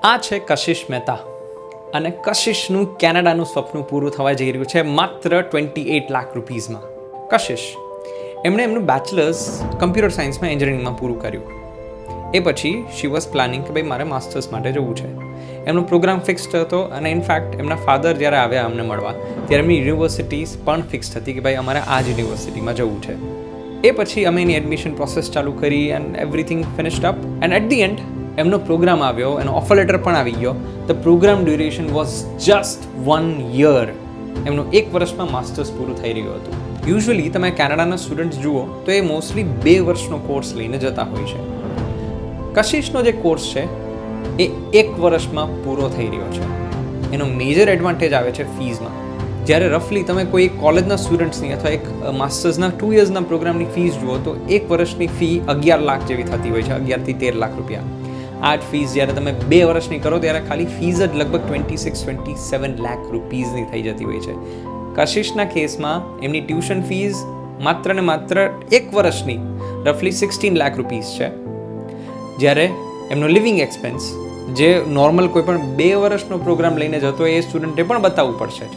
આ છે કશિશ મહેતા અને કશિશનું કેનેડાનું સ્વપ્ન પૂરું થવા જઈ રહ્યું છે માત્ર 28 લાખ રૂપીઝમાં. કશિશ એમણે એમનું બેચલર્સ કમ્પ્યુટર સાયન્સમાં એન્જિનિયરિંગમાં પૂરું કર્યું. એ પછી શી વોઝ પ્લાનિંગ કે ભાઈ મારે માસ્ટર્સ માટે જવું છે. એમનો પ્રોગ્રામ ફિક્સ્ડ હતો અને ઇનફેક્ટ એમના ફાધર જ્યારે આવ્યા અમને મળવા ત્યારે એમની યુનિવર્સિટીઝ પણ ફિક્સ્ડ હતી કે ભાઈ અમારે આ જ યુનિવર્સિટીમાં જવું છે. એ પછી અમે એની એડમિશન પ્રોસેસ ચાલુ કરી and everything finished up and at the end એમનો પ્રોગ્રામ આવ્યો, એનો ઓફર લેટર પણ આવી ગયો. The program duration was just 1 year. એમનું 1 વર્ષમાં માસ્ટર્સ પૂરું થઈ રહ્યું હતું. યુઝ્યુઅલી તમે કેનેડાના સ્ટુડન્ટ્સ જુઓ તો એ મોસ્ટલી 2 વર્ષનો કોર્સ લઈને જતા હોય છે. કશિશનો જે કોર્સ છે એ 1 વર્ષમાં પૂરો થઈ રહ્યો છે. એનો મેજર એડવાન્ટેજ આવે છે ફીઝમાં. જ્યારે રફલી તમે કોઈ એક કોલેજના સ્ટુડન્ટ્સની અથવા એક માસ્ટર્સના 2 yearsના પ્રોગ્રામની ફીસ જુઓ તો 1 વર્ષની ફી 11 લાખ જેવી થતી હોય છે, 11 થી 13 લાખ રૂપિયા. આ જ ફીસ જ્યારે તમે 2 વર્ષની કરો ત્યારે ખાલી ફીસ જ લગભગ 26-27 લાખ રૂપીઝની થઈ જતી હોય છે. કશિશના કેસમાં એમની ટ્યુશન ફીસ માત્ર ને માત્ર 1 વર્ષની રફલી 16 લાખ રૂપીઝ છે. જ્યારે એમનો લિવિંગ એક્સપેન્સ જે નોર્મલ કોઈ પણ 2 વર્ષનો પ્રોગ્રામ લઈને જતો એ સ્ટુડન્ટે પણ બતાવવું પડશે.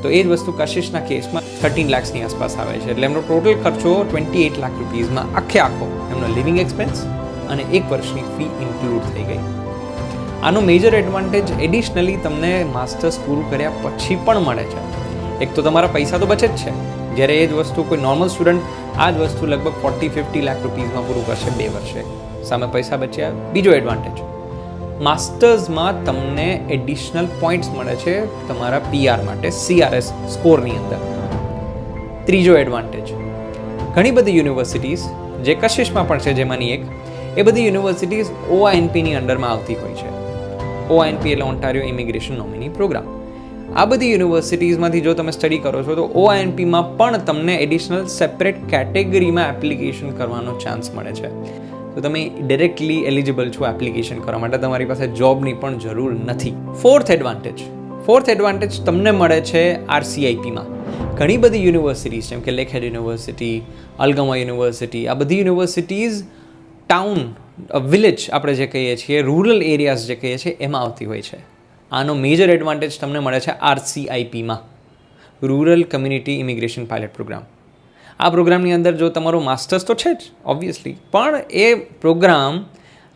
તો એ જ વસ્તુ કશિશના કેસમાં 13 લાખની આસપાસ આવે છે. એટલે એમનો ટોટલ ખર્ચો 28 લાખ રૂપીઝમાં આખો એમનો લિવિંગ એક્સપેન્સ અને 1 વર્ષની ફી ઇન્ક્લુડ થઈ ગઈ. આનો મેજર એડવાન્ટેજ એડિશનલી તમને માસ્ટર્સ પૂરું કર્યા પછી પણ મળે છે. એક તો તમારા પૈસા તો બચે જ છે, જ્યારે એ જ વસ્તુ કોઈ નોર્મલ સ્ટુડન્ટ આ જ વસ્તુ લગભગ 40-50 લાખ રૂપીઝમાં પૂરું કરશે 2 વર્ષે. સામે પૈસા બચ્યા. બીજો એડવાન્ટેજ, માસ્ટર્સમાં તમને એડિશનલ પોઈન્ટ્સ મળે છે તમારા PR માટે CRS સ્કોરની અંદર. ત્રીજો એડવાન્ટેજ, ઘણી બધી યુનિવર્સિટીઝ જે કશિશમાં પણ છે જેમાંની એક, એ બધી યુનિવર્સિટીઝ OINPની અંડરમાં આવતી હોય છે. OINP એટલે ઓન્ટારિયો ઇમિગ્રેશન નોમિની પ્રોગ્રામ. આ બધી યુનિવર્સિટીઝમાંથી જો તમે સ્ટડી કરો છો તો OINPમાં પણ તમને એડિશનલ સેપરેટ કેટેગરીમાં એપ્લિકેશન કરવાનો ચાન્સ મળે છે. તો તમે ડિરેક્ટલી એલિજિબલ છો એપ્લિકેશન કરવા માટે, તમારી પાસે જોબની પણ જરૂર નથી. ફોર્થ એડવાન્ટેજ તમને મળે છે RCIPમાં. ઘણી બધી યુનિવર્સિટીઝ જેમ કે લેકહેડ યુનિવર્સિટી, અલગમા યુનિવર્સિટી, આ બધી યુનિવર્સિટીઝ ટાઉન વિલેજ આપણે જે કહીએ છીએ, રૂરલ એરિયાઝ જે કહીએ છીએ એમાં આવતી હોય છે. આનો મેજર એડવાન્ટેજ તમને મળે છે RCIPમાં, rural community immigration pilot program. આ પ્રોગ્રામની અંદર જો તમારો માસ્ટર્સ તો છે જ ઓબ્વિયસલી, પણ એ પ્રોગ્રામ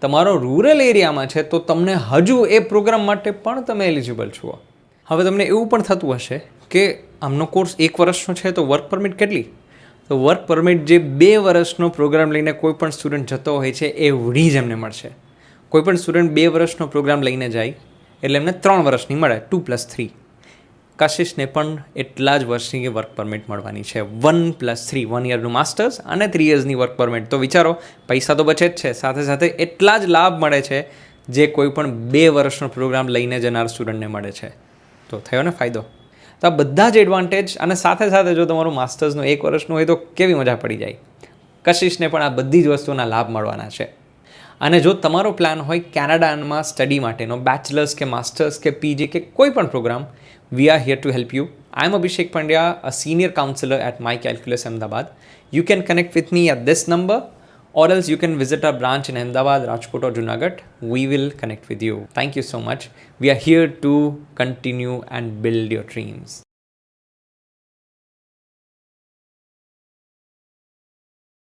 તમારો રૂરલ એરિયામાં છે તો તમને હજુ એ પ્રોગ્રામ માટે પણ તમે એલિજિબલ છો. હવે તમને એવું પણ થતું હશે કે આમનો કોર્સ 1 વર્ષનો છે તો વર્ક પરમિટ કેટલી? તો વર્ક પરમિટ જે 2 વર્ષનો પ્રોગ્રામ લઈને કોઈ પણ સ્ટુડન્ટ જતો હોય છે એવડી જ એમને મળશે. કોઈ પણ સ્ટુડન્ટ 2 વર્ષનો પ્રોગ્રામ લઈને જાય એટલે એમને 3 વર્ષની મળે, 2+3. કશિશને પણ એટલા જ વર્ષની વર્ક પરમિટ મળવાની છે, 1+3, 1 yearનું માસ્ટર્સ અને 3 yearsની વર્ક પરમિટ. તો વિચારો, પૈસા તો બચે જ છે, સાથે સાથે એટલા જ લાભ મળે છે જે કોઈ પણ 2 વર્ષનો પ્રોગ્રામ લઈને જનાર સ્ટુડન્ટને મળે છે. તો થયો ને ફાયદો. તો આ બધા જ એડવાન્ટેજ અને સાથે સાથે જો તમારું માસ્ટર્સનું 1 વર્ષનું હોય તો કેવી મજા પડી જાય. કશિશને પણ આ બધી જ વસ્તુના લાભ મળવાના છે. અને જો તમારો પ્લાન હોય કેનેડામાં સ્ટડી માટેનો, બેચલર્સ કે માસ્ટર્સ કે PG કે કોઈ પણ programme, we are here to help you. I am Abhishek Pandya, a senior counselor at My Calculus Ahmedabad. You can connect with me at this number or else you can visit our branch in Ahmedabad, Rajkot or Junagadh. We will connect with you. Thank you so much. We are here to continue and build your dreams.